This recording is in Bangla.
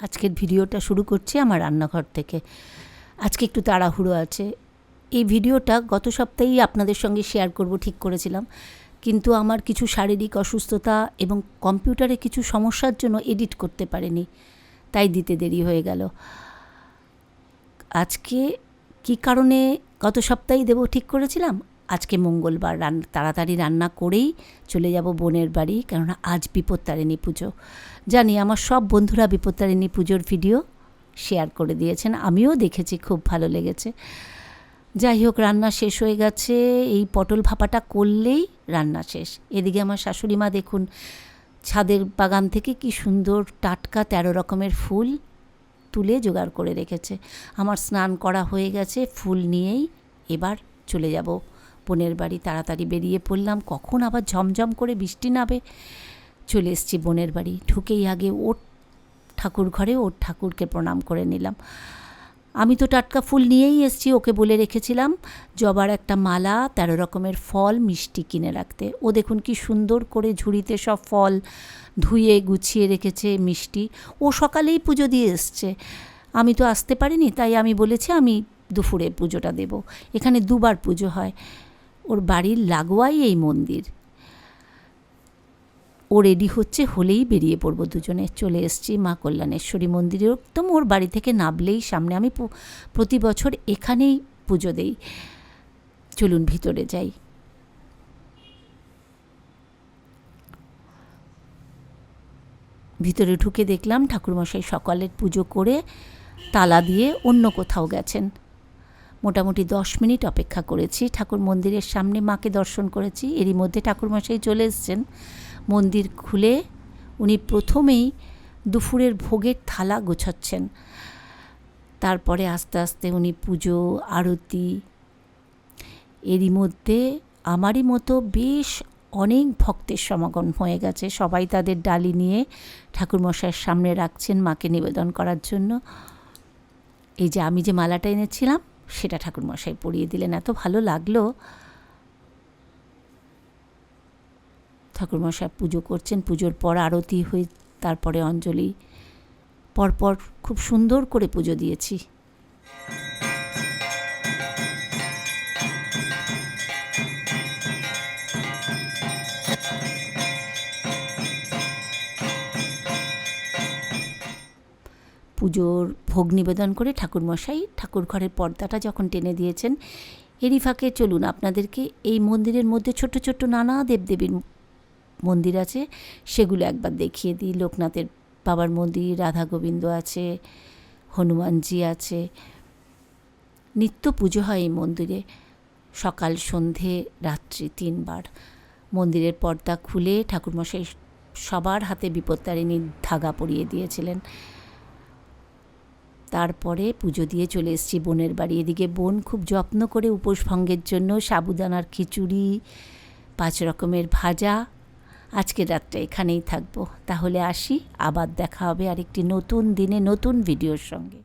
আজকের ভিডিওটা শুরু করছি আমার রান্নাঘর থেকে। আজকে একটু তাড়াহুড়ো আছে। এই ভিডিওটা গত সপ্তাহেই আপনাদের সঙ্গে শেয়ার করব ঠিক করেছিলাম, কিন্তু আমার কিছু শারীরিক অসুস্থতা এবং কম্পিউটারে কিছু সমস্যার জন্য এডিট করতে পারিনি, তাই দিতে দেরি হয়ে গেল। আজকে কি কারণে গত সপ্তাহেই দেবো ঠিক করেছিলাম, আজকে মঙ্গলবার তাড়াতাড়ি রান্না করেই চলে যাব বোনের বাড়ি, কেননা আজ বিপত্তারিণী পুজো। জানি আমার সব বন্ধুরা বিপত্তারিণী পুজোর ভিডিও শেয়ার করে দিয়েছেন, আমিও দেখেছি, খুব ভালো লেগেছে। যাই হোক, রান্না শেষ হয়ে গেছে। এই পটল ভাপাটা করলেই রান্না শেষ। এদিকে আমার শাশুড়ি মা দেখুন ছাদের বাগান থেকে কি সুন্দর টাটকা 13 রকমের ফুল তুলে জোগাড় করে রেখেছে। আমার স্নান করা হয়ে গেছে, ফুল নিয়েই এবার চলে যাব বোনের বাড়ি। তাড়াতাড়ি বেরিয়ে পড়লাম, কখন আবার ঝমঝম করে বৃষ্টি নামবে। চলে এসেছি বোনের বাড়ি। ঢুকেই আগে ওর ঠাকুর ঘরে ওর ঠাকুরকে প্রণাম করে নিলাম। আমি তো টাটকা ফুল নিয়েই এসেছি, ওকে বলে রেখেছিলাম জবার একটা মালা, 13 রকমের ফল, মিষ্টি কিনে রাখতে। ও দেখুন কি সুন্দর করে ঝুড়িতে সব ফল ধুয়ে গুছিয়ে রেখেছে, মিষ্টি। ও সকালেই পুজো দিয়ে এসছে, আমি তো আসতে পারিনি, তাই আমি বলেছি আমি দুপুরে পুজোটা দেব। এখানে দুবার পুজো হয়, ওর বাড়ির লাগোয়াই এই মন্দির। ও রেডি হচ্ছে, হলেই বেরিয়ে পড়বো দুজনে। চলে এসেছি মা কল্যাণেশ্বরী মন্দিরে, একদম ওর বাড়ি থেকে নামলেই সামনে। আমি প্রতি বছর এখানেই পুজো দেই। চলুন ভিতরে যাই। ভিতরে ঢুকে দেখলাম ঠাকুরমশাই সকালের পুজো করে তালা দিয়ে অন্য কোথাও গেছেন। মোটামুটি 10 মিনিট অপেক্ষা করেছি। ঠাকুর মন্দিরের সামনে মাকে দর্শন করেছি, এরই মধ্যে ঠাকুরমশাই চলে এসেছেন। মন্দির খুলে উনি প্রথমেই দুপুরের ভোগের থালা গোছাচ্ছেন, তারপরে আস্তে আস্তে উনি পুজো আরতি। এরই মধ্যে আমারই মতো বেশ অনেক ভক্তের সমাগম হয়ে গেছে। সবাই তাদের ডালি নিয়ে ঠাকুরমশাইয়ের সামনে রাখছেন মাকে নিবেদন করার জন্য। এই যে আমি যে মালাটা এনেছিলাম সেটা ঠাকুরমশাই পরিয়ে দিলেন, এত ভালো লাগলো। ঠাকুরমশাই পুজো করছেন, পুজোর পর আরতি হয়ে তারপরে অঞ্জলি, পরপর খুব সুন্দর করে পুজো দিয়েছি। পুজোর ভোগ নিবেদন করে ঠাকুরমশাই ঠাকুর ঘরের পর্দাটা যখন টেনে দিয়েছেন, এরই ফাঁকে চলুন আপনাদেরকে এই মন্দিরের মধ্যে ছোট ছোট নানা দেবদেবীর মন্দির আছে, সেগুলো একবার দেখিয়ে দিই। লোকনাথের বাবার মন্দির, রাধা গোবিন্দ আছে, হনুমানজি আছে। নিত্য পুজো হয় এই মন্দিরে, সকাল সন্ধে রাত্রি 3 বার। মন্দিরের পর্দা খুলে ঠাকুরমশাই সবার হাতে বিপত্তারিণীর ধাগা পরিয়ে দিয়েছিলেন। তারপরে পুজো দিয়ে চলে এসেছি বোনের বাড়ি। এদিকে বোন খুব যত্ন করে উপোস ভঙ্গের জন্য সাবুদানার খিচুড়ি, 5 রকমের ভাজা। আজকের রাতটা এখানেই থাকবো, তাহলে আসি, আবার দেখা হবে আরেকটি নতুন দিনে নতুন ভিডিওর সঙ্গে।